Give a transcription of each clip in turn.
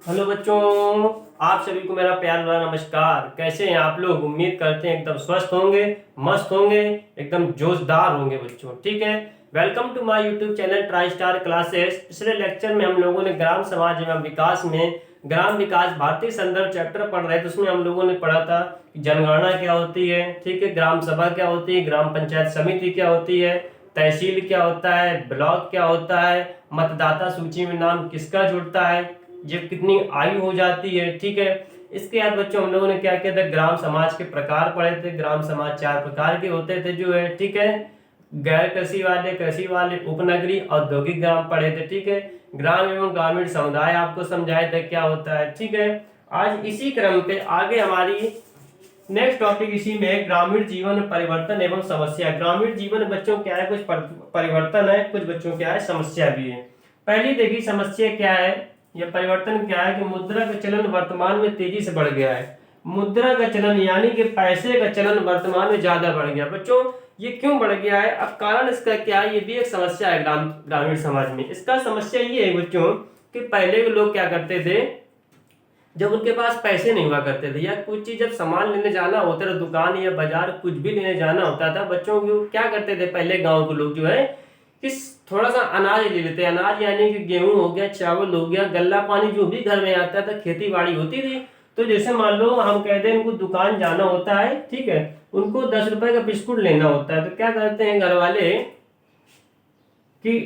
Hello बच्चों, आप सभी को मेरा प्यार भरा नमस्कार। कैसे हैं आप लोग? उम्मीद करते हैं एकदम स्वस्थ होंगे, मस्त होंगे, एकदम जोशदार होंगे बच्चों। ठीक है, welcome to my YouTube channel Tri Star Classes. पिछले लेक्चर में हम लोगों ने ग्राम समाज एवं विकास में ग्राम विकास भारतीय संदर्भ चैप्टर पढ़ रहे थे। उसमें हम लोगों ने पढ़ा था कि जनगणना क्या होती है, ठीक है, ग्राम सभा क्या होती है, ग्राम पंचायत समिति क्या होती है, तहसील क्या होता है, ब्लॉक क्या होता है, मतदाता सूची में नाम किसका जुड़ता है, जब कितनी आयु हो जाती है। ठीक है, इसके बाद बच्चों हम लोगों ने क्या किया था, ग्राम समाज के प्रकार पढ़े थे। ग्राम समाज 4 प्रकार के होते थे जो है, ठीक है, गैर कृषि वाले, उपनगरीय, औद्योगिक ग्राम पढ़े थे। ठीक है, ग्राम एवं ग्रामीण समुदाय आपको समझाए थे क्या होता है। ठीक है, आज इसी क्रम पे आगे हमारी नेक्स्ट टॉपिक इसी में ग्रामीण जीवन परिवर्तन एवं समस्या। ग्रामीण जीवन बच्चों क्या है, कुछ परिवर्तन है, कुछ बच्चों क्या है समस्या भी है। पहली देखिए समस्या क्या है या परिवर्तन क्या है कि मुद्रा का चलन वर्तमान में तेजी से बढ़ गया है। मुद्रा का चलन यानी कि पैसे का चलन वर्तमान में ज्यादा बढ़ गया। बच्चों ये क्यों बढ़ गया है, अब कारण इसका क्या है, ये भी एक समस्या है ग्रामीण समाज में। इसका समस्या ये है बच्चों कि पहले के लोग क्या करते थे, जब उनके पास पैसे नहीं हुआ करते थे या कुछ चीज जब सामान लेने जाना होता था, दुकान या बाजार कुछ भी लेने जाना होता था, बच्चों को क्या करते थे पहले गांव के लोग जो है कि थोड़ा सा अनाज ले लेते। अनाज यानी कि गेहूं हो गया, चावल हो गया, गल्ला पानी जो भी घर में आता था, खेती बाड़ी होती थी। तो जैसे मान लो हम कहते हैं उनको दुकान जाना होता है, ठीक है, उनको 10 रुपए का बिस्कुट लेना होता है, तो क्या करते हैं घर वाले कि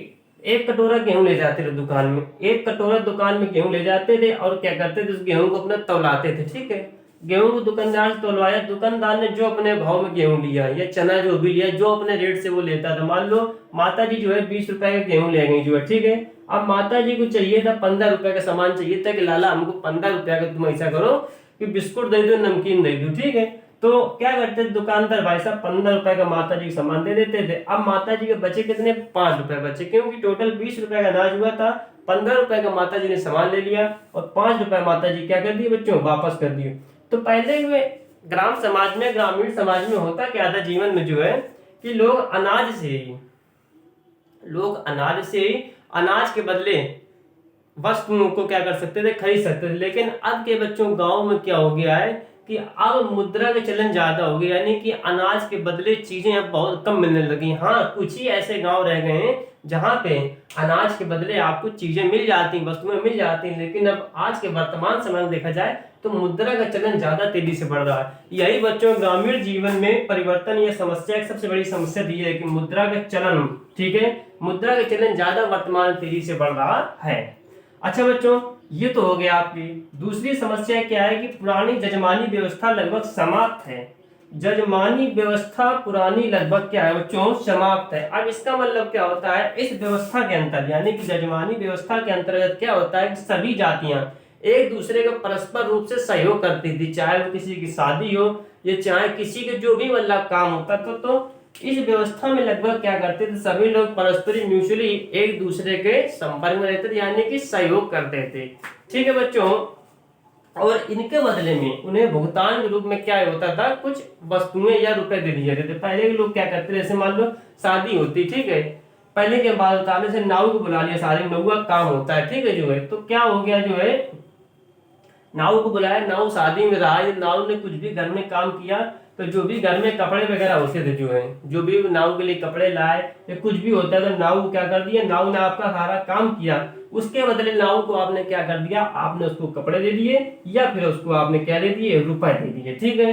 1 कटोरा गेहूं ले जाते थे दुकान में। 1 कटोरा दुकान में गेहूं ले जाते थे और क्या करते थे, उस गेहूं को अपना तौलाते थे। ठीक है, गेहूं को दुकानदार से तौलवाया, दुकानदार ने जो अपने भाव में गेहूं लिया या चना जो भी लिया, जो अपने रेट से वो लेता था। मान लो माता जी जो है 20 रुपए का गेहूं ले गई जो है, ठीक है, अब माता जी को चाहिए था 15 रुपए का सामान चाहिए था कि लाला हमको 15 रुपया का तुम ऐसा करो कि बिस्कुट दे दो, नमकीन दे दो। ठीक है, तो क्या करते थे दुकानदार भाई साहब, 15 रुपए का माता जी को सामान दे देते थे। अब माता जी के बचे कितने, 5 रुपए बचे, क्योंकि टोटल 20 रुपए का अनाज हुआ था। 15 रुपए का माता जी ने सामान ले लिया और 5 रुपए माता जी क्या कर दिए बच्चों, वापस कर दिए। तो पहले हुए ग्राम समाज में, ग्रामीण समाज में होता क्या था जीवन में जो है कि लोग अनाज के बदले वस्तुओं को क्या कर सकते थे, खरीद सकते थे। लेकिन अब के बच्चों गांव में क्या हो गया है कि अब मुद्रा का चलन ज्यादा हो गया, यानी कि अनाज के बदले चीजें अब बहुत कम मिलने लगी। हाँ, कुछ ही ऐसे गांव रह गए हैं जहां पे अनाज के बदले आपको चीजें मिल जाती, वस्तुएं मिल जाती, लेकिन अब आज के वर्तमान समय में देखा जाए तो मुद्रा का चलन ज्यादा तेजी से बढ़ रहा है। यही बच्चों ग्रामीण जीवन में परिवर्तन या समस्या की सबसे बड़ी समस्या दी है कि मुद्रा का चलन, ठीक है, मुद्रा का चलन ज्यादा वर्तमान तेजी से बढ़ रहा है। अच्छा बच्चों, ये तो हो गया आपकी। दूसरी समस्या क्या है कि पुरानी जजमानी व्यवस्था लगभग समाप्त है। जजमानी व्यवस्था पुरानी लगभग क्या है बच्चों, समाप्त है। अब इसका मतलब क्या होता है, इस व्यवस्था के अंतर्गत यानी कि जजमानी व्यवस्था के अंतर्गत क्या होता है कि सभी जातियां एक दूसरे का परस्पर रूप से सहयोग करती थी, चाहे वो किसी की शादी हो या चाहे किसी के जो भी मतलब काम होता था। तो इस व्यवस्था में लगभग क्या करते थे, सभी लोग परस्परी म्यूचुअली एक दूसरे के संपर्क में रहते थे, यानी कि सहयोग करते थे। ठीक है बच्चों, और इनके बदले में उन्हें भुगतान के रूप में क्या होता था, कुछ वस्तुएं या रुपए दे दिए जाते थे। पहले के लोग क्या करते थे, जैसे मान लो शादी होती, ठीक है, पहले के बाद बताने से नाऊ को बुला लिया, शादी में नौवा काम होता है, ठीक है जो है, तो क्या हो गया जो है, नाऊ को बुलाया, नाऊ शादी में रहा, नाऊ ने कुछ भी घर में काम किया, तो जो भी घर में कपड़े वगैरह होते थे जो है, जो भी नाऊ के लिए कपड़े लाए या कुछ भी होता था, नाऊ क्या कर दिया, नाऊ ने आपका सारा काम किया, उसके बदले नाऊ को आपने क्या कर दिया, आपने उसको कपड़े दे दिए या फिर उसको आपने क्या दे दिए, रुपए दे दिए। ठीक है,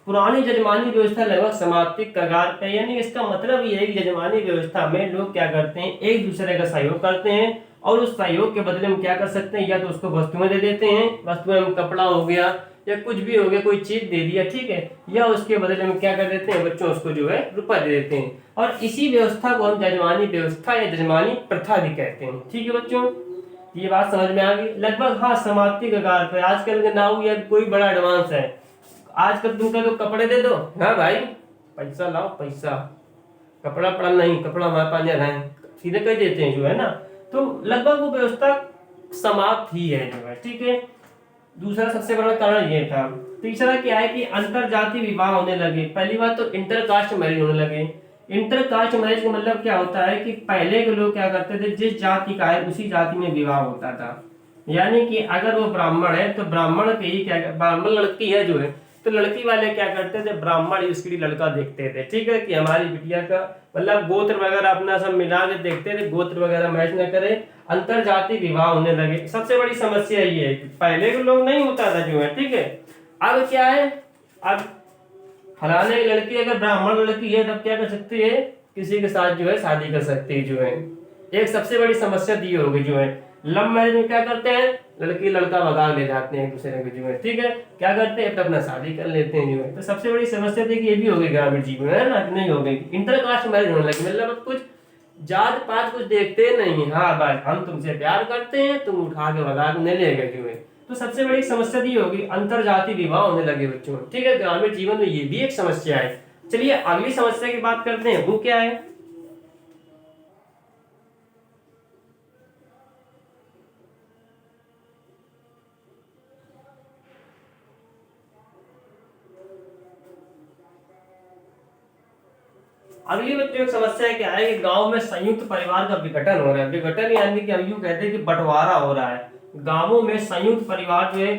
पुरानी जजमानी व्यवस्था लगभग समाप्ति कगार पे, यानी इसका मतलब ये है कि जजमानी व्यवस्था में लोग क्या करते हैं, एक दूसरे का सहयोग करते हैं और उस सहयोग के बदले हम क्या कर सकते हैं, या तो उसको वस्तुएं दे देते हैं, वस्तुएं में कपड़ा हो गया या कुछ भी हो गया, कोई चीज दे दिया, ठीक है, या उसके बदले में क्या कर देते हैं बच्चों, उसको जो है रुपया दे देते हैं। और इसी व्यवस्था को हम जजमानी व्यवस्था या जजमानी प्रथा भी कहते हैं। ठीक है बच्चों, ये बात समझ में आ गई लगभग। हाँ, समाप्ति कगार पे, आजकल के नाउ या कोई बड़ा एडवांस है, आजकल तुम कह दो कपड़े दे दो, हाँ भाई पैसा लाओ, पैसा, कपड़ा पड़ा नहीं, कपड़ा हमारे पास है, सीधे कह देते हैं जो है ना। तो लगभग वो व्यवस्था समाप्त ही है जो है। ठीक है, दूसरा सबसे बड़ा कारण ये था। तीसरा क्या है कि अंतर जाति विवाह होने लगे। पहली बात तो इंटर कास्ट मैरिज होने लगे। इंटर कास्ट मैरिज का मतलब क्या होता है कि पहले के लोग क्या करते थे, जिस जाति का है उसी जाति में विवाह होता था, यानी कि अगर वो ब्राह्मण है तो ब्राह्मण के ही क्या, ब्राह्मण लड़की है जो है, तो लड़की वाले क्या करते थे, ब्राह्मण उसके लिए लड़का देखते थे, ठीक है, कि हमारी बिटिया का मतलब गोत्र वगैरह अपना सब मिला के देखते थे, गोत्र वगैरह मैच न करे, अंतर जाति विवाह होने लगे। सबसे बड़ी समस्या ये है, पहले के लोग नहीं होता था जो है, ठीक है। अब क्या है, अब फलाने की लड़की अगर ब्राह्मण लड़की है तब क्या कर सकती है, किसी के साथ जो है शादी कर सकती है जो है। एक सबसे बड़ी समस्या दी होगी जो है। लव मैरिज में क्या करते हैं, लड़की लड़का भगा ले जाते हैं एक दूसरे को जो है, ठीक है, क्या करते हैं अपना शादी कर लेते हैं जो है। तो सबसे बड़ी समस्या थी कि ये भी हो गई ग्रामीण जीवन में, है ना, नहीं हो गई, इंटरकास्ट मैरिज होने लगी, मतलब कुछ जात पात कुछ देखते नहीं, हाँ बस हम तुमसे प्यार करते हैं, तुम उठा के भगा के नहीं ले गए जो है। तो सबसे बड़ी समस्या ये होगी, अंतर जाति विवाह होने लगे बच्चों में, ठीक है, ग्रामीण जीवन में ये भी एक समस्या है। चलिए अगली समस्या की बात करते हैं, वो क्या है। अगली बच्चों की समस्या क्या है कि गांव में संयुक्त परिवार का विघटन हो रहा है। विघटन यानी कि हम यूं कहते हैं कि बंटवारा हो रहा है। गांवों में संयुक्त परिवार जो है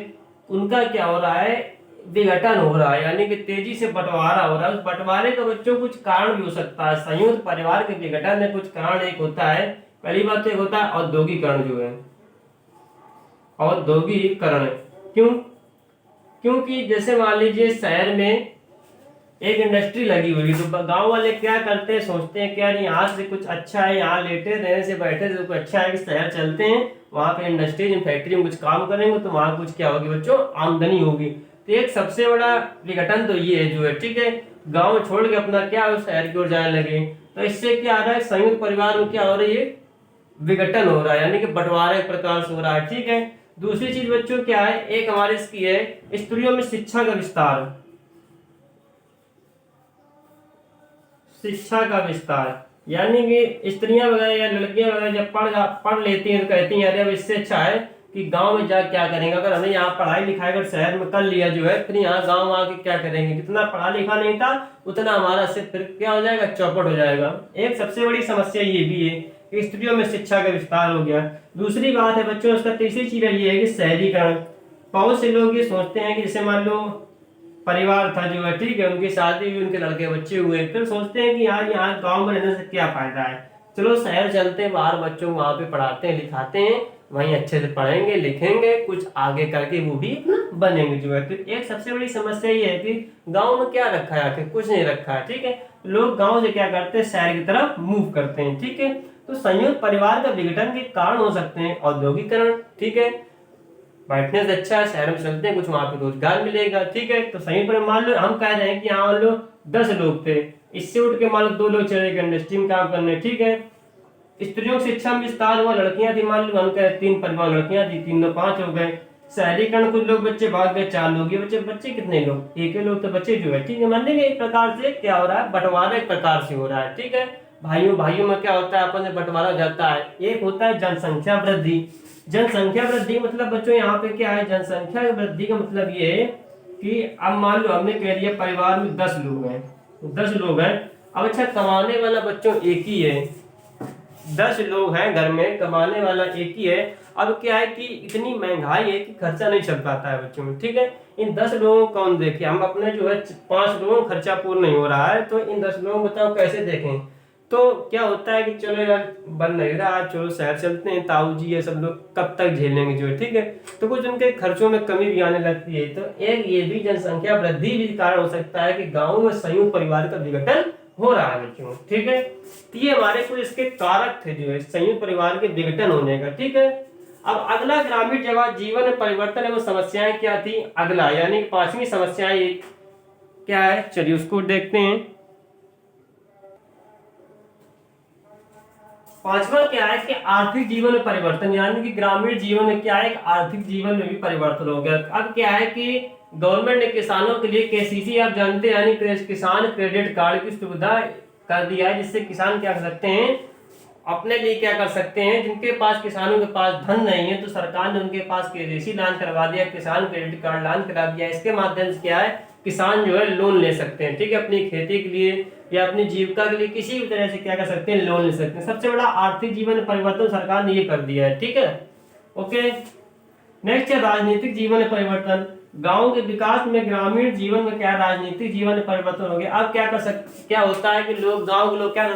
उनका क्या हो रहा है, विघटन हो रहा है, यानी कि तेजी से बंटवारा हो रहा है। उस बंटवारे का बच्चों कुछ कारण भी हो सकता है। संयुक्त परिवार के विघटन में कुछ कारण एक होता है, पहली बात तो एक होता है औद्योगिकरण जो है, औद्योगिकरण। क्यों, क्योंकि जैसे मान लीजिए शहर में एक इंडस्ट्री लगी हुई, तो गांव वाले क्या करते हैं, सोचते हैं कि यार यहाँ से कुछ अच्छा है, यहाँ लेटे रहने से बैठे से कुछ अच्छा है कि शहर चलते हैं, वहां पे इंडस्ट्रीज फैक्ट्री में कुछ काम करेंगे तो वहां कुछ क्या होगी बच्चों, आमदनी होगी। तो एक सबसे बड़ा विघटन तो ये है जो है, ठीक है, गाँव छोड़ के अपना क्या शहर की ओर जाने लगे। तो इससे क्या आ रहा है, संयुक्त परिवार में क्या हो रही है, विघटन हो रहा है, यानी कि बंटवारा एक प्रकार से हो रहा है, ठीक है। दूसरी चीज बच्चों क्या है, एक हमारे इसकी है, स्त्रियों में शिक्षा का विस्तार, शिक्षा का विस्तार, यानी कि स्त्रियां वगैरह या लड़कियां वगैरह जब पढ़ लेती हैं तो कहती हैं अरे अब इससे अच्छा है कि गांव में जा क्या करेंगे, अगर हमें यहाँ पढ़ाई लिखाई अगर शहर में कर लिया जो है, फिर यहाँ गांव आके क्या करेंगे, जितना पढ़ा लिखा नहीं था उतना हमारा सिर्फ फिर क्या हो जाएगा, चौपट हो जाएगा। एक सबसे बड़ी समस्या ये भी है कि स्त्रियों में शिक्षा का विस्तार हो गया। दूसरी बात है बच्चों, उसका तीसरी चीज ये है कि शहरीकरण। बहुत से लोग ये सोचते हैं कि जैसे मान लो परिवार था जो है, ठीक है, उनकी शादी हुई, उनके लड़के बच्चे हुए, फिर सोचते हैं कि यार यहाँ गांव में रहने से क्या फायदा है, चलो शहर चलते हैं, बाहर बच्चों को वहां पे पढ़ाते हैं लिखाते हैं, वहीं अच्छे से पढ़ेंगे लिखेंगे, कुछ आगे करके वो भी अपना बनेंगे जो है। तो एक सबसे बड़ी समस्या ये है कि गाँव में क्या रखा है, आखिर कुछ नहीं रखा है, ठीक है, लोग गाँव से क्या करते हैं, शहर की तरफ मूव करते हैं, ठीक है। तो संयुक्त परिवार का विघटन के कारण हो सकते हैं औद्योगिकरण, ठीक है, बैठने से अच्छा है शहर में चलते हैं, कुछ वहां पे रोजगार मिलेगा, ठीक है। तो सही पर मान लो हम कह रहे हैं कि यहाँ मान लो 10 लोग थे, इससे उठ के मान लो 2 लोग चले गए इंडस्ट्री में काम करने, ठीक है। स्त्रियों की शिक्षा में विस्तार हुआ, लड़कियां थी मान लो, हम कह 3 परिवार लड़कियां थी, 3 2 5 हो गए। शहरीकरण, कुछ लोग बच्चे भाग गए, 4 लोग, ये बच्चे बच्चे कितने लोग, एक ही लोग तो बच्चे जो है, ठीक है। मानने के एक प्रकार से क्या हो रहा है, बंटवारा एक प्रकार से हो रहा है, ठीक है। भाइयों भाइयों में क्या होता है, आपस में बंटवारा हो जाता है। एक होता है जनसंख्या वृद्धि। जनसंख्या वृद्धि मतलब बच्चों यहाँ पे क्या है, जनसंख्या वृद्धि का मतलब ये है कि अब मान लो हमने कह दिया परिवार में 10 लोग हैं, 10 लोग हैं, अब अच्छा कमाने वाला बच्चों एक ही है, 10 लोग हैं घर में, कमाने वाला एक ही है। अब क्या है कि इतनी महंगाई है कि खर्चा नहीं चल पाता है बच्चों में, ठीक है। इन 10 लोगों को कौन देखे, हम अपने जो है 5 लोगों का खर्चा पूर्ण नहीं हो रहा है, तो इन 10 लोगों को बताओ कैसे देखें। तो क्या होता है कि चलो यार बन नहीं रहा, चलो शहर चलते हैं, ताऊ जी ये सब लोग कब तक झेलेंगे जो है, ठीक है। तो कुछ उनके खर्चों में कमी भी आने लगती है। तो एक ये भी जनसंख्या वृद्धि भी कारण हो सकता है कि गाँव में संयुक्त परिवार का विघटन हो रहा है बच्चों, ठीक है। तो ये हमारे कुछ इसके कारक थे जो है संयुक्त परिवार के विघटन होने का, ठीक है। अब अगला ग्रामीण जीवन में परिवर्तन एवं समस्याएं क्या थी, अगला यानी 5वीं समस्याएं क्या है, चलिए उसको देखते हैं। 5वां क्या है कि आर्थिक जीवन में परिवर्तन, यानी कि ग्रामीण जीवन में क्या है, आर्थिक जीवन में भी परिवर्तन हो गया। अब क्या है कि गवर्नमेंट ने किसानों के लिए केसीसी आप जानते हैं, यानी किसान क्रेडिट कार्ड की सुविधा कर दिया है, जिससे किसान क्या कर सकते हैं, अपने लिए क्या कर सकते हैं, जिनके पास किसानों के पास धन नहीं है तो सरकार ने उनके पास केसीसी लॉन्च करवा दिया, किसान क्रेडिट कार्ड लॉन्च करा दिया। इसके माध्यम से क्या है, किसान जो है लोन ले सकते हैं, ठीक है, अपनी खेती के लिए या अपनी जीविका के लिए किसी भी तरह से क्या कर सकते हैं, लोन ले सकते हैं। सबसे बड़ा आर्थिक जीवन परिवर्तन सरकार ने ये कर दिया है, ठीक है, ओके। नेक्स्ट है राजनीतिक जीवन में परिवर्तन। गांव के विकास में ग्रामीण जीवन में क्या राजनीतिक जीवन में परिवर्तन हो गया। अब क्या होता है कि गांव के लोग क्या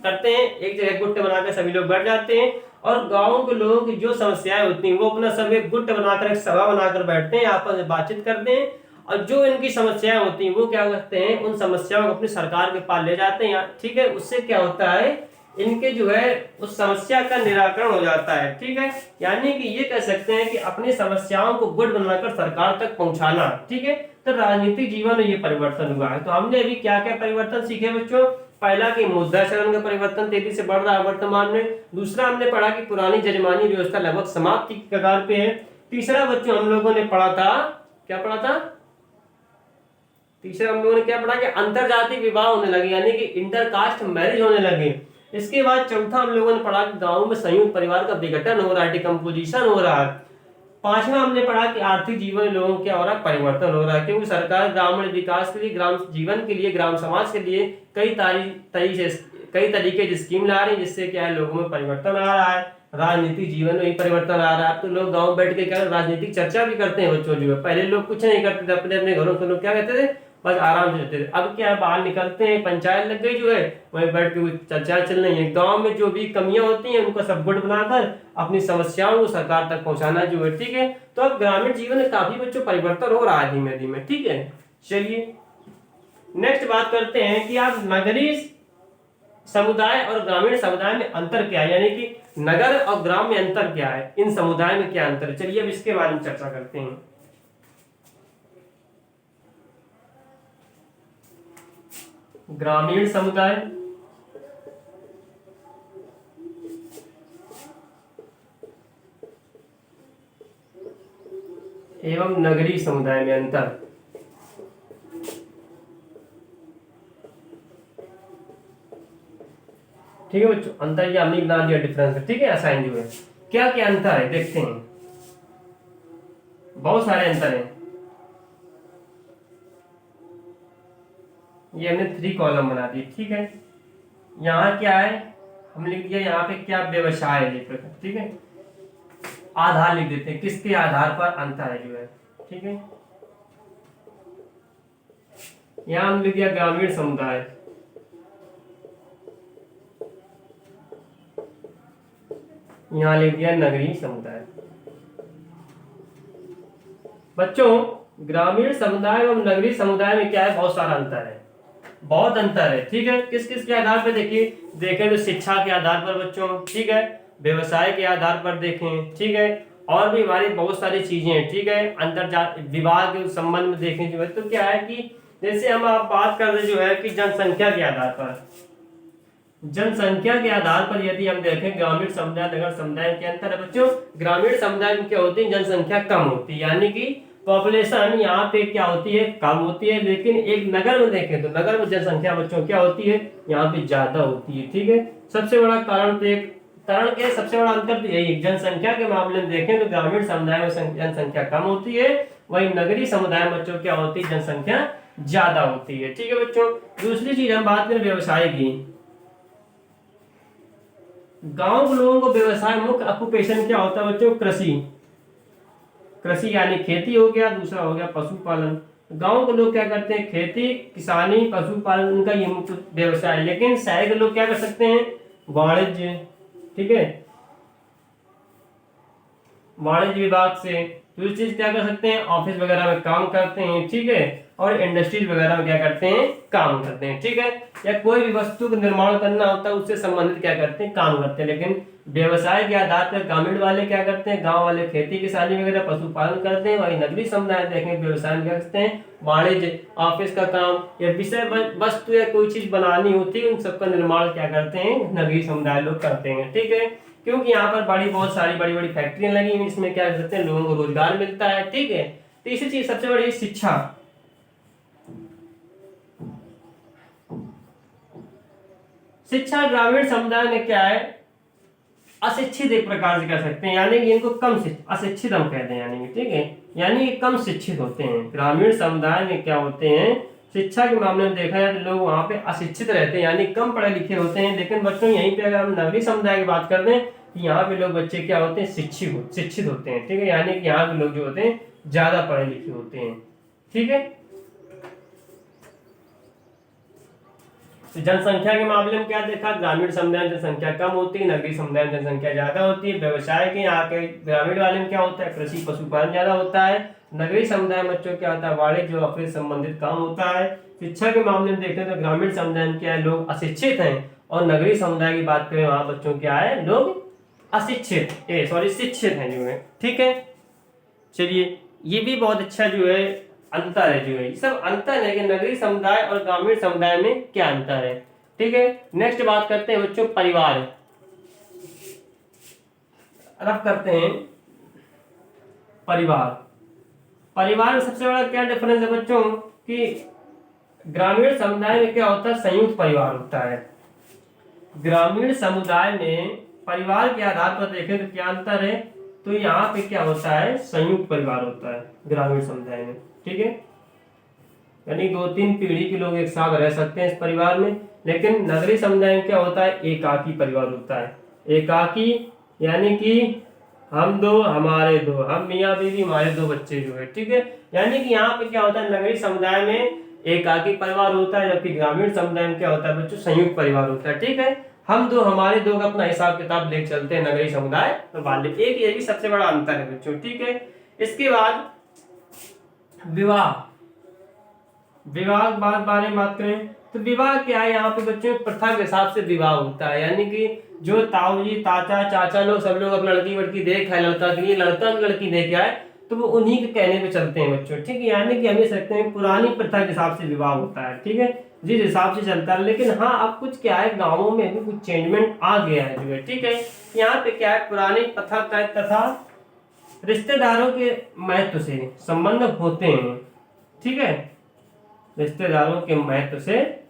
करते हैं, एक जगह गुट बनाकर सभी लोग बैठ जाते हैं और गांव के लोगों की जो समस्याएं होती हैं वो अपना सब एक गुट बनाकर, एक सभा बनाकर बैठते हैं, आपस में बातचीत करते हैं और जो इनकी समस्याएं होती हैं वो क्या करते हैं, उन समस्याओं को अपनी सरकार के पास ले जाते हैं। ठीक है, उससे क्या होता है, इनके जो है उस समस्या का निराकरण हो जाता है। ठीक है, यानी कि ये कह सकते हैं कि अपनी समस्याओं को गुट बनाकर सरकार तक पहुंचाना। ठीक है, तो राजनीतिक जीवन में ये परिवर्तन हुआ है। तो हमने अभी क्या क्या परिवर्तन सीखे बच्चों। पहला कि मुद्रा चलन का परिवर्तन तेजी से बढ़ रहा है वर्तमान में। दूसरा हमने पढ़ा कि पुरानी जजमानी व्यवस्था लगभग समाप्ति की कगार पे है। तीसरा बच्चों हम लोगों ने पढ़ा था, क्या पढ़ा था, तीसरा हम लोगों ने क्या पढ़ा कि अंतरजातीय विवाह होने लगे, यानी कि इंटरकास्ट मैरिज होने लगे। इसके बाद चौथा हम लोगों ने पढ़ा कि गांव में संयुक्त परिवार का विघटन हो रहा है, डिकम्पोजिशन हो रहा है। पांचवा हमने पढ़ा कि आर्थिक जीवन में लोगों क्या हो रहा है, परिवर्तन हो रहा है, क्योंकि सरकार ग्रामीण विकास के लिए, ग्राम जीवन के लिए, ग्राम समाज के लिए कई तरीके की स्कीम ला रही है, जिससे क्या है लोगों में परिवर्तन आ रहा है। राजनीतिक जीवन में भी परिवर्तन आ रहा है। अब तो लोग गांव बैठ के क्या राजनीतिक चर्चा भी करते हैं बच्चों जो है। पहले लोग कुछ नहीं करते थे, अपने अपने घरों से लोग क्या कहते थे, बस आराम से रहते थे। अब क्या बाहर निकलते हैं, पंचायत लग गई जो है, वहीं बैठ के चर्चा चल रही है। गांव में जो भी कमियां होती हैं उनको सब गुट बनाकर अपनी समस्याओं को सरकार तक पहुंचाना जो है। ठीक है, तो अब ग्रामीण जीवन में काफी बच्चों परिवर्तन हो रहा है धीमे धीमे। ठीक है, चलिए नेक्स्ट बात करते हैं कि आप नगरीय समुदाय और ग्रामीण समुदाय में अंतर क्या है, यानी कि नगर और ग्राम में अंतर क्या है, इन समुदाय में क्या अंतर है। चलिए अब इसके बारे में चर्चा करते हैं। ग्रामीण समुदाय एवं नगरीय समुदाय में अंतर। ठीक है बच्चों, अंतर ये हमने बना दिया, डिफरेंस है। ठीक है, असाइन जो है क्या क्या अंतर है देखते हैं। बहुत सारे अंतर हैं, ये हमने 3 कॉलम बना दिए। ठीक है, यहाँ क्या है, हम लिख दिया यहाँ पे क्या व्यवसाय है। ठीक है, आधार लिख देते हैं, किसके आधार पर अंतर है जो है। ठीक है, यहाँ हम लिख दिया ग्रामीण समुदाय, यहाँ लिख दिया नगरीय समुदाय। बच्चों ग्रामीण समुदाय एवं नगरीय समुदाय में क्या है, बहुत सारा अंतर है, बहुत अंतर है। ठीक है, किस किस के आधार पर देखिए, देखें तो शिक्षा के आधार पर बच्चों, ठीक है, व्यवसाय के आधार पर देखें, ठीक है, और भी हमारी बहुत सारी चीजें हैं। ठीक है, अंतरजातीय विवाह के संबंध में देखें जो है, तो क्या है कि जैसे हम आप बात कर रहे जो है कि जनसंख्या के आधार पर, जनसंख्या के आधार पर यदि हम देखें ग्रामीण समुदाय नगर समुदाय के अंतर है बच्चों। ग्रामीण समुदाय में क्या होती है, जनसंख्या कम होती है, यानी कि पॉपुलेशन यहाँ पे क्या होती है, कम होती है। लेकिन एक नगर में देखें तो नगर में जनसंख्या बच्चों क्या होती है, यहाँ पे ज्यादा होती है। ठीक है, सबसे बड़ा कारण तो एक कारण के सबसे बड़ा अंतर तो यही, जनसंख्या के मामले में देखें तो ग्रामीण समुदाय में जनसंख्या कम होती है, वही नगरीय समुदाय में बच्चों क्या होती है, जनसंख्या ज्यादा होती है। ठीक है बच्चों, दूसरी चीज हम बात करें व्यवसाय की। गांव के लोगों को व्यवसाय मुख्य ऑक्यूपेशन क्या होता है बच्चों, कृषि, कृषि यानी खेती हो गया, दूसरा हो गया पशुपालन। गांव के लोग क्या करते हैं, खेती, किसानी, पशुपालन, उनका ये मुख्य व्यवसाय है। लेकिन शहर के लोग क्या कर सकते हैं, वाणिज्य, ठीक है, वाणिज्य विभाग से। दूसरी चीज क्या कर सकते हैं, ऑफिस वगैरह में काम करते हैं। ठीक है, और इंडस्ट्रीज वगैरह में क्या करते हैं, काम करते हैं। ठीक है, या कोई भी वस्तु का निर्माण करना होता है उससे संबंधित क्या करते हैं, काम करते हैं। लेकिन व्यवसाय के आधार पर ग्रामीण वाले क्या करते हैं, गांव वाले खेती किसानी वगैरह पशुपालन करते हैं। वही नगरीय समुदाय देखें व्यवसाय में क्या करते हैं, वाणिज्य, ऑफिस का काम या विषय वस्तु या कोई चीज बनानी होती है, उन सबका निर्माण क्या करते हैं, नगरीय समुदाय लोग करते हैं। ठीक है, क्योंकि यहाँ पर बहुत सारी बड़ी बड़ी फैक्ट्रियां लगी हुई, इसमें क्या करते हैं, लोगों को रोजगार मिलता है। ठीक है, तीसरी चीज सबसे बड़ी शिक्षा। शिक्षा ग्रामीण समुदाय में क्या है, अशिक्षित एक प्रकार से कह सकते हैं, यानी कि इनको कम अशिक्षित हम कहते हैं, यानी कि ठीक है, यानी कि कम शिक्षित होते हैं। ग्रामीण समुदाय में क्या होते हैं, शिक्षा के मामले में देखा जाए तो लोग वहां पे अशिक्षित रहते हैं, यानी कम पढ़े लिखे होते हैं। लेकिन बच्चों यहीं पे अगर हम नगरीय समुदाय की बात करते हैं कि यहाँ पे लोग बच्चे क्या होते हैं, शिक्षित होते हैं, ठीक है, यानी कि यहाँ के लोग जो होते हैं ज्यादा पढ़े लिखे होते हैं, ठीक है। तो जनसंख्या के मामले में क्या देखा, ग्रामीण समुदाय में जनसंख्या कम होती है, नगरीय समुदाय में जनसंख्या ज्यादा होती है। व्यवसाय के यहाँ के ग्रामीण वाले में क्या होता है, कृषि पशुपालन ज्यादा होता है। नगरीय समुदाय में बच्चों क्या होता है, वाणिज्य और ऑफिस संबंधित काम होता है। शिक्षा के मामले में देखें तो ग्रामीण समुदाय में क्या है, लोग अशिक्षित हैं, और नगरीय समुदाय की बात करें वहां बच्चों क्या है, लोग शिक्षित हैं जो है, ठीक है। चलिए, ये भी बहुत अच्छा जो है अंतर है जो है, ये सब अंतर है कि नगरीय समुदाय और ग्रामीण समुदाय में क्या अंतर है, ठीक है। नेक्स्ट बात करते हैं बच्चों परिवार, अब करते हैं परिवार में सबसे बड़ा क्या डिफरेंस है बच्चों, कि ग्रामीण समुदाय में क्या होता है, संयुक्त परिवार होता है। ग्रामीण समुदाय में परिवार के आधार पर देखें तो क्या अंतर है, तो यहाँ पे क्या होता है, संयुक्त परिवार होता है ग्रामीण समुदाय में, ठीक है, यानी 2-3 पीढ़ी के लोग एक साथ रह सकते हैं इस परिवार में। लेकिन नगरीय समुदाय में क्या होता है, एकाकी परिवार होता है। एकाकी यानी कि हम दो हमारे दो, हम मियाँ बीवी हमारे 2 बच्चे जो है, ठीक है। यानी कि यहाँ पे क्या होता है, नगरीय समुदाय में एकाकी परिवार होता है, जबकि ग्रामीण समुदाय में क्या होता है बच्चों, संयुक्त परिवार होता है, ठीक है। हम दो हमारे दो का अपना हिसाब किताब लेके चलते हैं नगरीय समुदाय वाले, एक ये भी सबसे बड़ा अंतर है बच्चों, ठीक है। इसके बाद विवाह बारे में बात करें तो विवाह क्या है, यहाँ पे बच्चों प्रथा के हिसाब से विवाह होता है, यानी कि जो ताऊ जी ताचा चाचा लोग सब लोग अब लड़की वड़की देख है, लड़का के लिए लड़का भी लड़की देख आए तो वो उन्हीं के कहने पे चलते हैं बच्चों, ठीक है। यानी कि हमें सकते हैं पुरानी प्रथा के हिसाब से विवाह होता है, ठीक है, जिस हिसाब से चलता है। लेकिन हाँ, अब कुछ क्या है, गाँवों में भी कुछ चेंजमेंट आ गया है जो है, ठीक है। यहाँ पे क्या है, पुरानी प्रथा तथा रिश्तेदारों के महत्व से संबंध होते हैं, ठीक है, रिश्तेदारों के महत्व से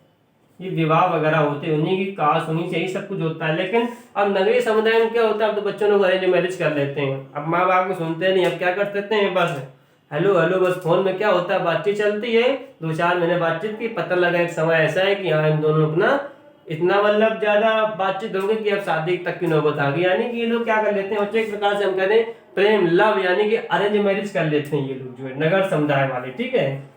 ये विवाह वगैरह होते हैं, उन्हीं की कास्ट उन्हीं से ही सब कुछ होता है। लेकिन अब नगरीय समुदाय में क्या होता है, अब तो बच्चों लोग अरेंज मैरिज कर लेते हैं, अब माँ बाप को सुनते नहीं, अब क्या कर सकते हैं, बस हेलो हेलो, बस फोन में क्या होता है, बातचीत चलती है, 2-4 महीने बातचीत की, पता लगा एक समय ऐसा है कि हाँ इन दोनों अपना इतना मतलब ज्यादा बातचीत हो गई कि अब शादी तक की नौबत आ गई। यानी कि ये लोग क्या कर लेते हैं, एक प्रकार से हम कहते हैं प्रेम लव, यानी कि अरेंज मैरिज कर लेते हैं ये लोग जो है, नगर समुदाय वाले, ठीक है।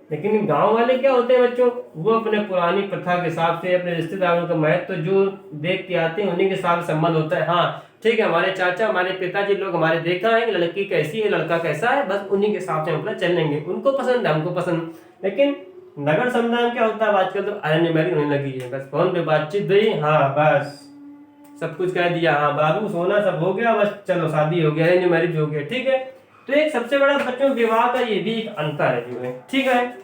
लेकिन गांव वाले क्या होते हैं बच्चों, वो अपने पुरानी प्रथा के हिसाब से अपने रिश्तेदारों का महत्व जो देख के आते हैं उन्हीं के साथ संबंध होता है। हाँ ठीक है, हमारे चाचा हमारे पिताजी लोग हमारे देखा है कि लड़की कैसी है लड़का कैसा है, बस उन्हीं के हिसाब से हम अपना चलेंगे, उनको पसंद है हमको पसंद। लेकिन नगर समुदाय में क्या होता है आजकल, तो अरेंज मैरिज होने लगी है, बस फोन पे बातचीत हुई, हाँ बस सब कुछ कह दिया, हाँ बाबू सोना सब हो गया, बस चलो शादी हो गया, अरेंज मैरिज हो गया, ठीक है। तो एक सबसे बड़ा बच्चों विवाह का ये भी एक अंतर है जो है, ठीक है।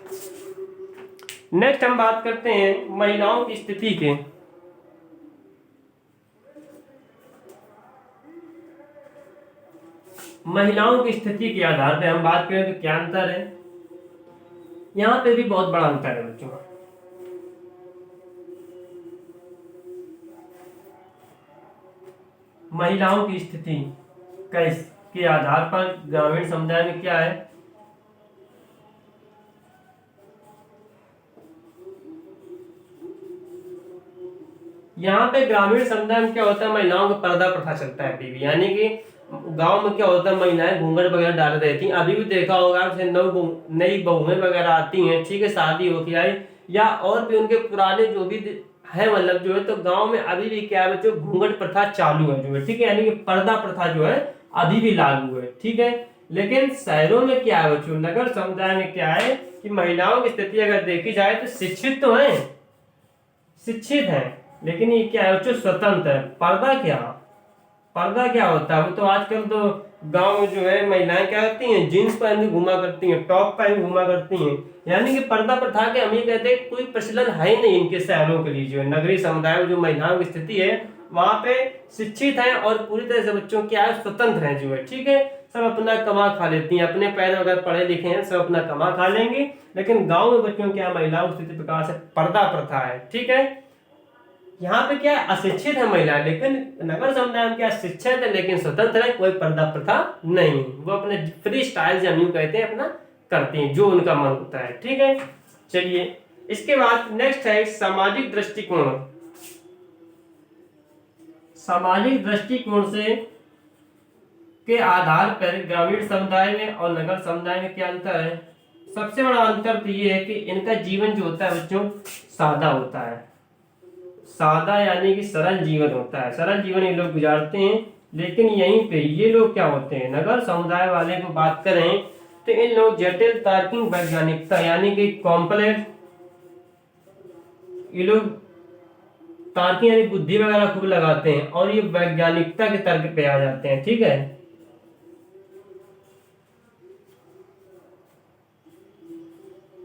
नेक्स्ट हम बात करते हैं महिलाओं की स्थिति के। महिलाओं की स्थिति के आधार पर हम बात करें तो क्या अंतर है, यहां पे भी बहुत बड़ा अंतर है बच्चों। महिलाओं की स्थिति के आधार पर ग्रामीण समुदाय में क्या है, यहाँ पे ग्रामीण समुदाय में क्या होता है, महिलाओं का पर्दा प्रथा चलता है अभी भी, यानी कि गांव में क्या होता है महिलाएं घूंघट वगैरह डाल रहती हैं, अभी भी देखा होगा नई बहुएं वगैरह आती हैं, ठीक है, शादी होती आई या और भी उनके पुराने जो भी है मतलब जो है, तो गांव में अभी भी क्या है बच्चों, घूंघट प्रथा चालू है जो है, ठीक है, यानी कि पर्दा प्रथा जो है अभी भी लागू है, ठीक है। लेकिन शहरों में क्या है बच्चों, नगर समुदाय में क्या है कि महिलाओं की स्थिति अगर देखी जाए तो शिक्षित तो है, शिक्षित है, लेकिन ये क्या है बच्चों, स्वतंत्र है। पर्दा क्या होता है, वो तो आजकल तो गांव में जो है महिलाएं क्या करती हैं, जीन्स पहन के घुमा करती हैं, टॉप पहन के घुमा करती हैं, यानी कि पर्दा प्रथा के हम ये कहते हैं कोई प्रचलन है ही नहीं इनके शहरों के लिए जो है। नगरीय समुदाय में जो महिलाओं की स्थिति है वहां पे शिक्षित है और पूरी तरह से बच्चों क्या है, स्वतंत्र है जो है, ठीक है, सब अपना कमा खा लेती हैं, अपने पैर अगर पढ़े लिखे हैं सब अपना कमा खा लेंगे। लेकिन गाँव में बच्चों क्या महिलाओं की स्थिति प्रकार से पर्दा प्रथा है, ठीक है। यहाँ पे क्या अशिक्षित है महिला, लेकिन नगर समुदाय में क्या शिक्षित है लेकिन स्वतंत्र है, कोई पर्दा प्रथा नहीं, वो अपने फ्री स्टाइल जो हम कहते हैं अपना करती हैं जो उनका मन होता है, ठीक है। चलिए इसके बाद नेक्स्ट है सामाजिक दृष्टिकोण। सामाजिक दृष्टिकोण से के आधार पर ग्रामीण समुदाय में और नगर समुदाय में क्या अंतर है? सबसे बड़ा अंतर तो ये है कि इनका जीवन जो होता है बच्चों सादा होता है। सादा यानी कि सरल जीवन होता है, सरल जीवन ये लोग गुजारते हैं। लेकिन यहीं पे ये लोग क्या होते हैं, नगर समुदाय वाले को बात करें तो इन लोग जटिल तार्किक वैज्ञानिकता यानी कि कॉम्प्लेक्स, ये लोग तार्किक यानी बुद्धि वगैरह खूब लगाते हैं और ये वैज्ञानिकता के तर्क पे आ जाते हैं। ठीक है,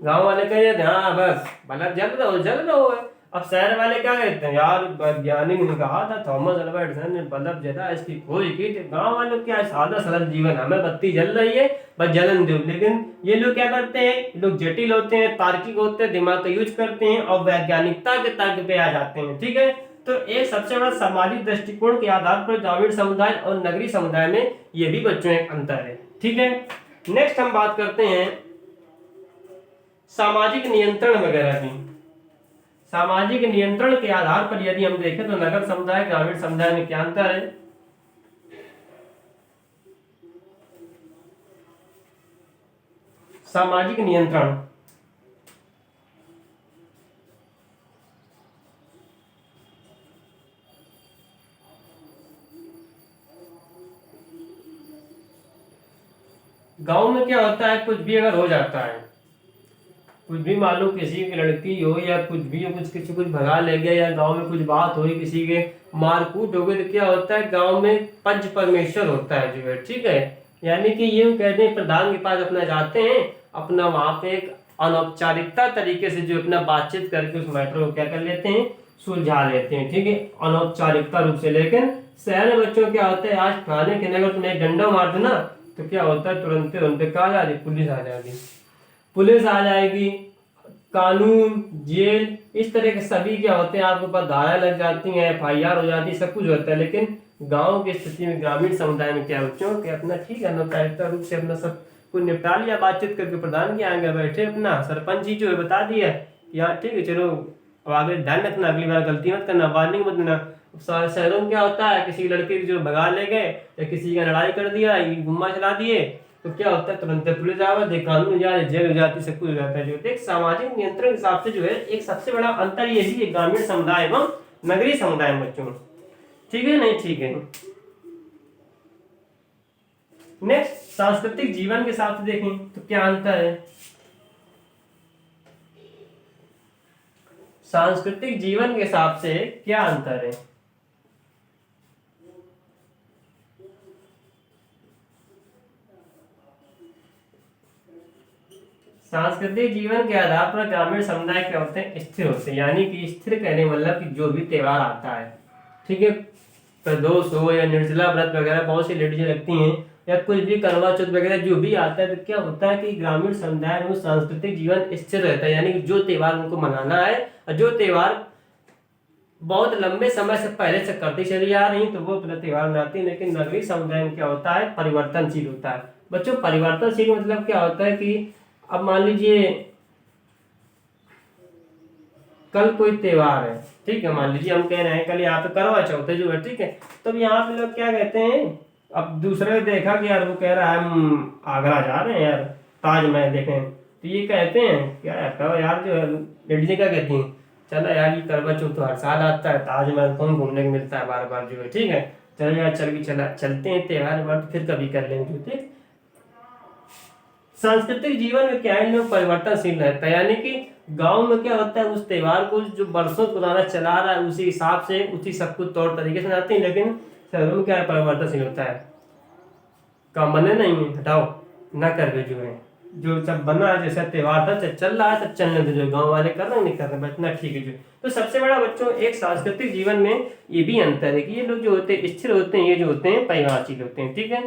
गांव वाले कह देते हैं हाँ बस बल्ब जल रहा हो है। अब शहर वाले क्या कहते हैं, यार वैज्ञानिक ने कहा था, थॉमस अल्वा एडिसन ने बल्ब जला, इसकी खोज की थी। गांव वालों क्या है, सादा सरल जीवन, हमें बत्ती जल रही है बस जलन दो। लेकिन ये लोग क्या करते हैं, ये लोग जटिल होते हैं, तार्किक होते हैं, दिमाग का यूज करते हैं और वैज्ञानिकता के तर्क पे आ जाते हैं। ठीक है, तो एक सबसे बड़ा सामाजिक दृष्टिकोण के आधार पर ग्रामीण समुदाय और नगरीय समुदाय में ये भी बच्चों एक अंतर है। ठीक है, नेक्स्ट हम बात करते हैं सामाजिक नियंत्रण वगैरह की। सामाजिक नियंत्रण के आधार पर यदि हम देखें तो नगर समुदाय ग्रामीण समुदाय में क्या अंतर है? सामाजिक नियंत्रण, गांव में क्या होता है, कुछ भी अगर हो जाता है, कुछ भी मान लो किसी की लड़की हो या कुछ भी हो, कुछ किसी कुछ भगा ले गया या गांव में कुछ बात हुई, किसी के मारकूट हो गई, तो क्या होता है गांव में पंच परमेश्वर होता है जो है। ठीक है, यानी कि ये कहते हैं प्रधान के पास अपना जाते हैं, अपना वहां पे एक अनौपचारिकता तरीके से जो अपना बातचीत करके उस मैटर को क्या कर लेते हैं, सुलझा लेते हैं। ठीक है, अनौपचारिकता रूप से। लेकिन शहर में बच्चों क्या होता है, आज खाने के अगर तुम्हें डंडा मार दो ना तो क्या होता है, तुरंत उनपे कहा जा रही पुलिस आ जाएगी, पुलिस आ जाएगी, कानून, जेल, इस तरह के सभी क्या होते हैं, आपके ऊपर धारा लग जाती है, FIR हो जाती है, सब कुछ होता है। लेकिन गांव की स्थिति में, ग्रामीण समुदाय में क्या बच्चों के अपना ठीक है अनौपचारिकता रूप से अपना सब कुछ निपटा लिया, बातचीत करके प्रधान के आगे बैठे, अपना सरपंच जी जो है बता दिया यार ठीक है चलो अब आगे ध्यान रखना, अगली बार गलती मत करना, वार्निंग मत देना। शहरों में क्या होता है, किसी लड़के की जो भगा ले गए या किसी का लड़ाई कर दिया, गुम्मा चला दिए, तो क्या होता है तुरंत पुलिस आवाज, कानून हो जाए, जेल हो जाती, सब कुछ हो जाता है। जो एक सामाजिक नियंत्रण के हिसाब से जो है एक सबसे बड़ा अंतर ये भी है ग्रामीण समुदाय एवं नगरीय समुदाय में बच्चों। ठीक है, नहीं ठीक है। नेक्स्ट सांस्कृतिक जीवन के हिसाब से देखें तो क्या अंतर है? सांस्कृतिक जीवन के हिसाब से क्या अंतर है? सांस्कृतिक जीवन के आधार पर ग्रामीण समुदाय क्या होते हैं, स्थिर होते हैं। यानी कि स्थिर कहने मतलब कि जो भी त्योहार आता है, ठीक है, प्रदोष हो या निर्जला व्रत वगैरह बहुत सी लेडीज रखती हैं, या कुछ भी करवा चौथ वगैरह जो भी आता है, तो क्या होता है कि ग्रामीण समुदाय में सांस्कृतिक जीवन स्थिर रहता है। यानी कि जो त्योहार उनको मनाना है और जो त्योहार बहुत लंबे समय से पहले से करती चली आ रही तो वो अपना त्योहार मनाती है। लेकिन नगरीय समुदाय में क्या होता है, परिवर्तनशील होता है। बच्चों परिवर्तनशील मतलब क्या होता है कि अब मान लीजिए कल कोई त्योहार है, ठीक है, मान लीजिए हम कह रहे हैं कल यहाँ पे करवा चौथ है जो है, ठीक है, तो यहाँ पे लोग क्या कहते हैं, अब दूसरे ने देखा कि यार वो कह रहा है हम आगरा जा रहे हैं यार ताजमहल देखें, तो ये कहते हैं क्या यार, यार जो है लेडीजें क्या कहती हैं, चलो यार ये करवा चौथ तो हर साल आता है, ताजमहल कौन घूमने को मिलता है बार बार जो है, ठीक है, चलो यार चलते हैं त्योहार बार फिर कभी कर लेंगे। ठीक, सांस्कृतिक जीवन में क्या है, लोग परिवर्तनशील रहता है। यानी कि गांव में क्या होता है, उस त्योहार को जो बरसों पुराना चला रहा है उसी हिसाब से उसी सब कुछ तौर तरीके से आते हैं। लेकिन शहरों में क्या है, परिवर्तनशील होता है, काम बने नहीं है हटाओ ना करके जो है, जो सब बना है जैसा त्योहार था चल रहा है सब चलने दो, जो गाँव वाले कर रहे हैं नहीं कर रहे बचना ठीक है जो। तो सबसे बड़ा बच्चों एक सांस्कृतिक जीवन में ये भी अंतर है कि ये लोग जो होते हैं स्थिर होते हैं, ये जो होते हैं परिवारशील होते हैं। ठीक है,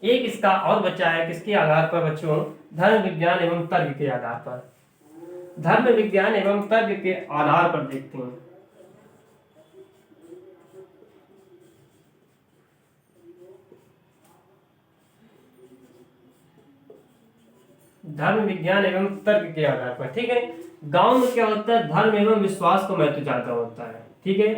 एक इसका और बच्चा है किसके आधार पर बच्चों, धर्म विज्ञान एवं तर्क के आधार पर, धर्म विज्ञान एवं तर्क के आधार पर देखते हैं। धर्म विज्ञान एवं तर्क के आधार पर, ठीक है, गांव में क्या होता है, धर्म एवं विश्वास को महत्व ज्यादा होता है, ठीक है,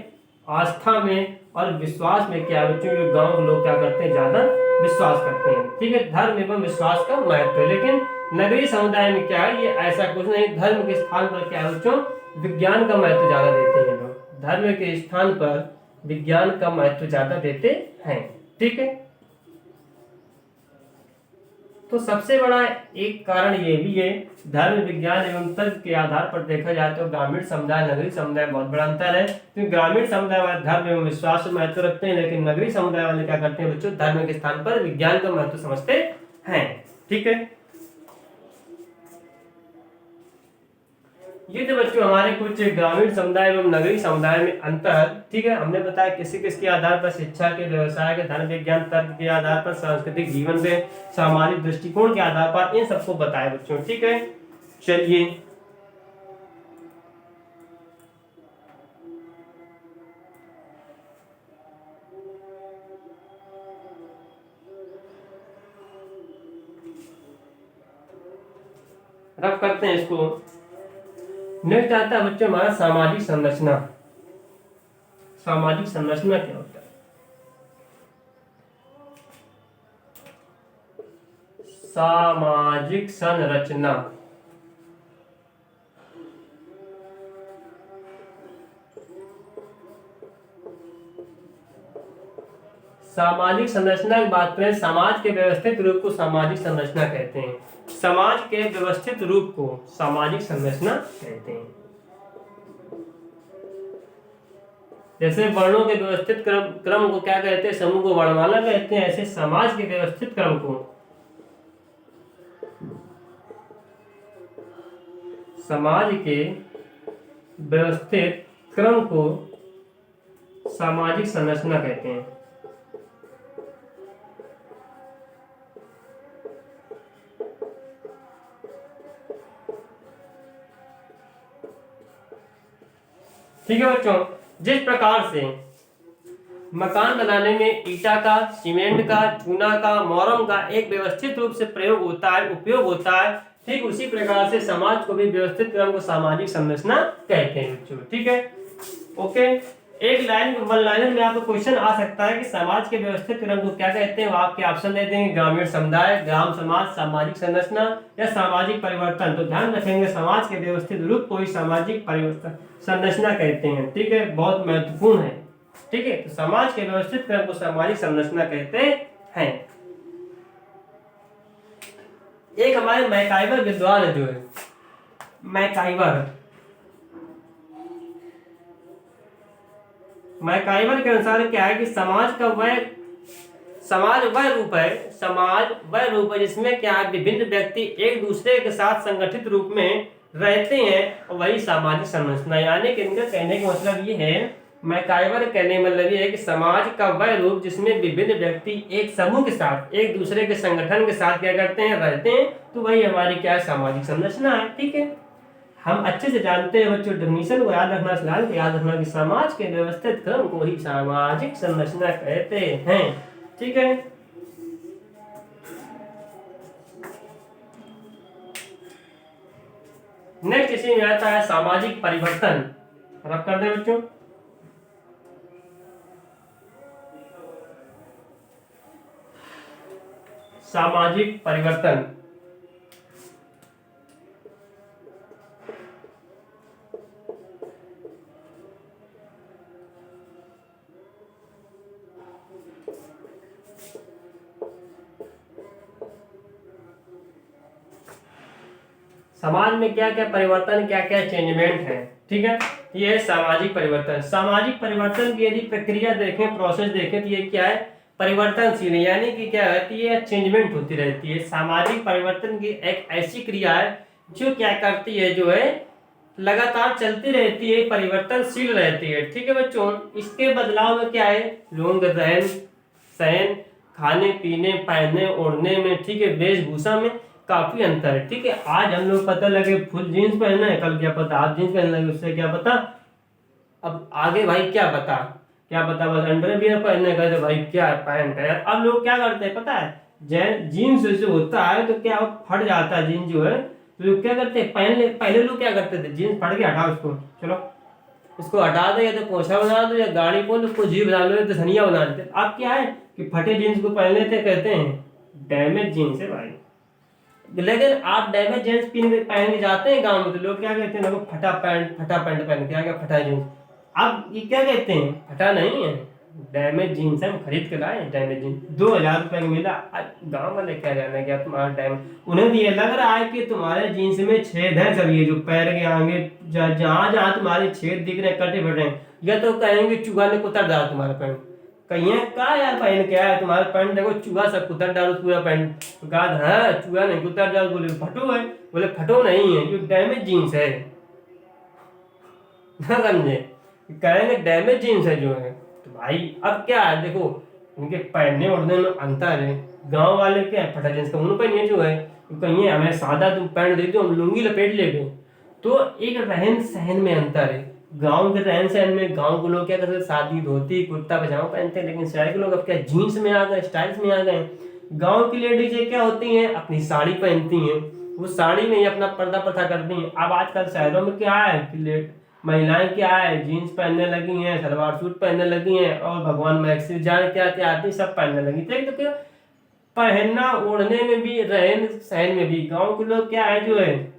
आस्था में और विश्वास में क्या है बच्चों, ये गांव के लोग क्या करते हैं, ज्यादा विश्वास करते हैं। ठीक है, धर्म एवं विश्वास का महत्व है। लेकिन नगरीय समुदाय में क्या है, ये ऐसा कुछ नहीं, धर्म के स्थान पर क्या है बच्चों, विज्ञान का महत्व ज्यादा देते हैं लोग, धर्म के स्थान पर विज्ञान का महत्व ज्यादा देते हैं। ठीक है, तो सबसे बड़ा एक कारण ये भी है, धर्म विज्ञान एवं तर्क के आधार पर देखा जाए तो ग्रामीण समुदाय नगरीय समुदाय बहुत बड़ा अंतर है। क्योंकि ग्रामीण समुदाय वाले धर्म एवं विश्वास में महत्व रखते हैं, लेकिन नगरीय समुदाय वाले क्या करते हैं बच्चों, धर्म के स्थान पर विज्ञान का महत्व समझते हैं। ठीक है, ये तो बच्चों हमारे कुछ ग्रामीण समुदाय एवं नगरीय समुदाय में अंतर। ठीक है, हमने बताया किसी किसके आधार पर, शिक्षा के, व्यवसाय के, धन विज्ञान तर्क के आधार पर, सांस्कृतिक जीवन पे, सामाजिक दृष्टिकोण के आधार पर, इन सबको बताया बच्चों। ठीक है, चलिए रब करते हैं इसको। नेक्स्ट आता है बच्चों हमारा सामाजिक संरचना। सामाजिक संरचना क्या होता है? सामाजिक संरचना सामाजिक संरचना की बात करें, समाज के व्यवस्थित रूप को सामाजिक संरचना कहते हैं। समाज के व्यवस्थित रूप को सामाजिक संरचना कहते हैं। जैसे वर्णों के व्यवस्थित क्रम को क्या कहते हैं, समूह को वर्णमाला कहते हैं। ऐसे समाज के व्यवस्थित क्रम को, समाज के व्यवस्थित क्रम को सामाजिक संरचना कहते हैं। ठीक है बच्चों, जिस प्रकार से मकान बनाने में ईटा का, सीमेंट का, चूना का, मोरम का एक व्यवस्थित रूप से प्रयोग होता है, उपयोग होता है, ठीक उसी प्रकार से समाज को भी व्यवस्थित क्रम को सामाजिक संरचना कहते हैं बच्चों। ठीक है, ओके। एक लाइन वन लाइनर में आपको क्वेश्चन आ सकता है कि समाज के व्यवस्थित क्रम को क्या कहते हैं। वो आपके ऑप्शन दे देंगे, ग्रामीण समुदाय, ग्राम समाज, सामाजिक संरचना या सामाजिक परिवर्तन। तो ध्यान रखेंगे, समाज के व्यवस्थित रूप को ही सामाजिक परिवर्तन संरचना कहते हैं। ठीक है, बहुत महत्वपूर्ण है। ठीक है, तो समाज के व्यवस्थित क्रम को सामाजिक संरचना कहते हैं। एक हमारे मैकाइवर विद्वान है जो है मैकाइवर के अनुसार क्या है कि समाज वह रूप है जिसमें क्या है, विभिन्न व्यक्ति एक दूसरे के साथ संगठित रूप में रहते हैं, और वही सामाजिक संरचना। यानी कि इनका कहने का मतलब ये है, मैकाइवर कहने का मतलब ये है कि समाज का वह रूप जिसमें विभिन्न व्यक्ति एक समूह के साथ, एक दूसरे के संगठन के साथ क्या करते हैं, रहते हैं, तो वही हमारी क्या है, सामाजिक संरचना है। ठीक है, हम अच्छे से जानते हैं बच्चों, डेफिनेशन को याद रखना, सलाह को याद रखना कि समाज के व्यवस्थित क्रम को ही सामाजिक संरचना कहते हैं। ठीक है, नेक्स्ट इसी में आता है सामाजिक परिवर्तन। रब कर दे बच्चों, सामाजिक परिवर्तन। समाज में क्या क्या परिवर्तन, क्या क्या चेंजमेंट है। ठीक है, ये है सामाजिक परिवर्तन। सामाजिक परिवर्तन की यदि प्रक्रिया देखें, प्रोसेस देखें, तो ये क्या है, परिवर्तनशील, यानी कि क्या रहती है, चेंजमेंट होती रहती है। सामाजिक परिवर्तन की एक ऐसी क्रिया है जो क्या करती है, जो है लगातार चलती रहती है, परिवर्तनशील रहती है। ठीक है बच्चों, इसके बदलाव में क्या है, लोगों के रहन सहन, खाने पीने, पहनने ओढ़ने में, ठीक है, वेशभूषा में काफी अंतर है। ठीक है, आज हम लोग पता लगे फुल जीन्स पहनना है, कल क्या पता हाफ जीन्स पहनना है, उससे क्या पता अब आगे भाई क्या पता बस अंडरवियर पहनने का, तो भाई क्या पैंट है। अब लोग क्या करते हैं पता है, जीन्स जो होता है तो क्या फट जाता है जीन्स जो है, तो लोग क्या करते हैं, पहले लोग क्या करते थे, जीन्स फट गया हटाओ उसको, चलो इसको हटा दो, या तो पोछा बना दो, या गाड़ी बोल उसको जी बना लो, तो धनिया बना देते। अब क्या है कि फटे जीन्स को पहन लेते, कहते हैं डैमेज जीन्स है भाई। लेकिन आप डैमेज जींस पहन के जाते हैं गांव में, तो लोग क्या कहते हैं, देखो फटा पैंट पहन के आ गया, फटा जींस। अब ये क्या कहते हैं, फटा नहीं है, डैमेज जीन्स है, हम खरीद के लाए डैमेज जीन्स, 2000 रुपए का मिला। गांव वाले क्या जाना क्या तुम्हारा डैमेज, उन्हें भी ये लग रहा है कि तुम्हारे जीन्स में छेद है, सब ये जो पैर के आगे जहां जहां तुम्हारे छेद दिख रहे हैं, कटे फटे हैं, या तो कहेंगे चूहा ने कुतर डाला तुम्हारा पैंट। कहिए का यार पहन क्या है तुम्हारा पैंट, देखो चूहा सब कुतर डालो पूरा पैंट। तो कहा हाँ चूहा नहीं कुतर डालो, बोले फटो है, बोले फटो नहीं है, ये डैमेज जीन्स है। ना समझे, कहेंगे डैमेज जीन्स है जो है। तो भाई अब क्या है, देखो इनके पहनने ओढ़ने में अंतर है। गांव वाले क्या है, फटा जींस का उन्होंने पहनिए जो है, कहिए हमें सादा तुम पैंट दे दो, हम लुंगी लपेट ले गए। तो एक रहन सहन में अंतर है। गांव के रहन सहन में गांव के लोग क्या करते, शादी धोती कुर्ता पजामा पहनते हैं, लेकिन शहर के लोग अब क्या जीन्स में आ गए, स्टाइल्स में आ गए। गांव की लेडीज क्या होती हैं, अपनी साड़ी पहनती हैं, वो साड़ी में ही अपना पर्दा प्रथा करती हैं। अब आजकल शहरों में क्या है कि महिलाएं क्या है, जीन्स पहनने लगी हैं, सलवार सूट पहनने लगी हैं, और भगवान मैक्सी जान क्या क्या आती सब पहनने लगी। तो क्या पहनना ओढ़ने में भी, रहन सहन में भी, गांव के लोग क्या है जो है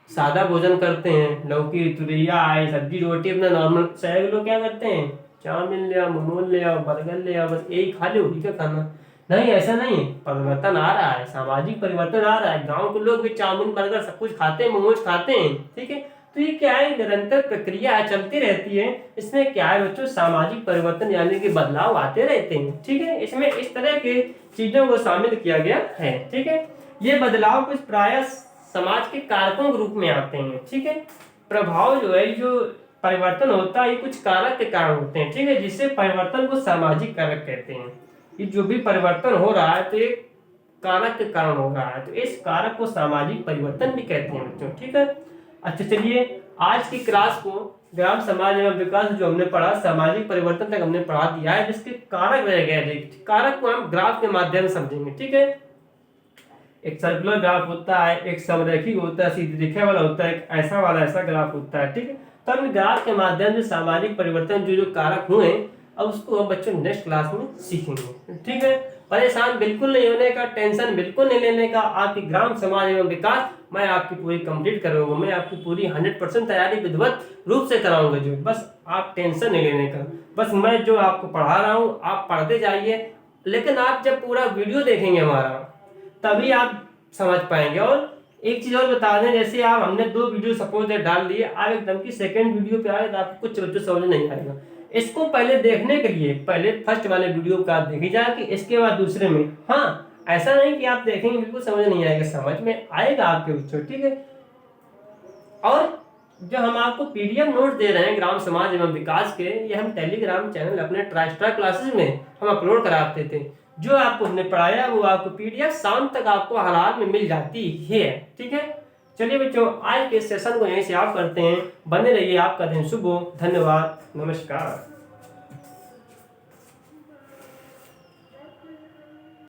सादा भोजन करते हैं, लौकी तुरैया आए सब्जी रोटी अपना नॉर्मल। शहर के लोग क्या करते हैं, चाउमीन ले आओ, मोमोज ले आओ, बर्गर ले आओ, बस यही खा लो, ठीक है खाना। नहीं ऐसा नहीं, परिवर्तन आ रहा है, सामाजिक परिवर्तन आ रहा है। गांव के लोग भी चाउमीन बर्गर सब कुछ खाते हैं, मोमोज खाते हैं, ठीक है। तो ये क्या है, निरंतर प्रक्रिया है, चलती रहती है। इसमें क्या है बच्चों, सामाजिक परिवर्तन यानी कि बदलाव आते रहते हैं, ठीक है। इसमें इस तरह के चीजों को शामिल किया गया है, ठीक है। ये बदलाव कुछ प्राय समाज के कारकों के रूप में आते हैं, ठीक है। प्रभाव जो है, जो परिवर्तन होता है, ये कुछ कारक के कारण होते हैं, ठीक है, जिससे परिवर्तन को सामाजिक कारक कहते हैं। ये जो भी परिवर्तन हो रहा है तो एक कारक के कारण हो रहा है, तो इस कारक को सामाजिक परिवर्तन भी कहते हैं बच्चों, ठीक है। अच्छा चलिए, आज की क्लास को ग्राम समाज एवं विकास जो हमने पढ़ा, सामाजिक परिवर्तन तक हमने पढ़ा दिया है, जिसके कारक रह गए। कारक को हम ग्राफ के माध्यम से समझेंगे, ठीक है। एक सर्कुलर ग्राफ होता है, एक समरेखिक होता है, सीधी रेखा वाला होता है, एक ऐसा वाला ऐसा ग्राफ होता है, ठीक है। तो हम ग्राफ के माध्यम से सामाजिक परिवर्तन जो जो कारक हुए, अब उसको हम बच्चों नेक्स्ट क्लास में सीखेंगे, ठीक है। परेशान बिल्कुल नहीं होने का, टेंशन बिल्कुल नहीं लेने का। आपकी ग्राम समाज एवं विकास मैं आपकी पूरी कंप्लीट करूंगा, मैं आपकी पूरी 100% तैयारी विधिवत रूप से कराऊंगा। जो बस आप टेंशन नहीं लेने का, बस मैं जो आपको पढ़ा रहा हूँ आप पढ़ते जाइए, लेकिन आप जब पूरा वीडियो देखेंगे हमारा तभी आप समझ पाएंगे। और एक चीज और बता दें, जैसे आप हमने 2 वीडियो सपोज डाल दिए, आप एकदम की सेकंड वीडियो पे आए तो आपको कुछ बच्चों समझ नहीं आएगा। इसको पहले देखने के लिए पहले फर्स्ट वाले वीडियो का आप देखी जाए, कि इसके बाद दूसरे में। हाँ ऐसा नहीं कि आप देखेंगे बिल्कुल समझ नहीं आएगा, समझ में आएगा आपके बच्चों, ठीक है। और जो हम आपको पीडीएफ नोट दे रहे हैं ग्राम समाज एवं विकास के, ये हम टेलीग्राम चैनल अपने ट्राइस्टार क्लासेस में हम अपलोड कराते थे। जो आपको हमने पढ़ाया वो आपको पीडीएफ शाम तक आपको हालात में मिल जाती है, ठीक है। चलिए बच्चों, आज के सेशन को यहीं से आप करते हैं। बने रहिए, आपका दिन शुभ हो। धन्यवाद, नमस्कार।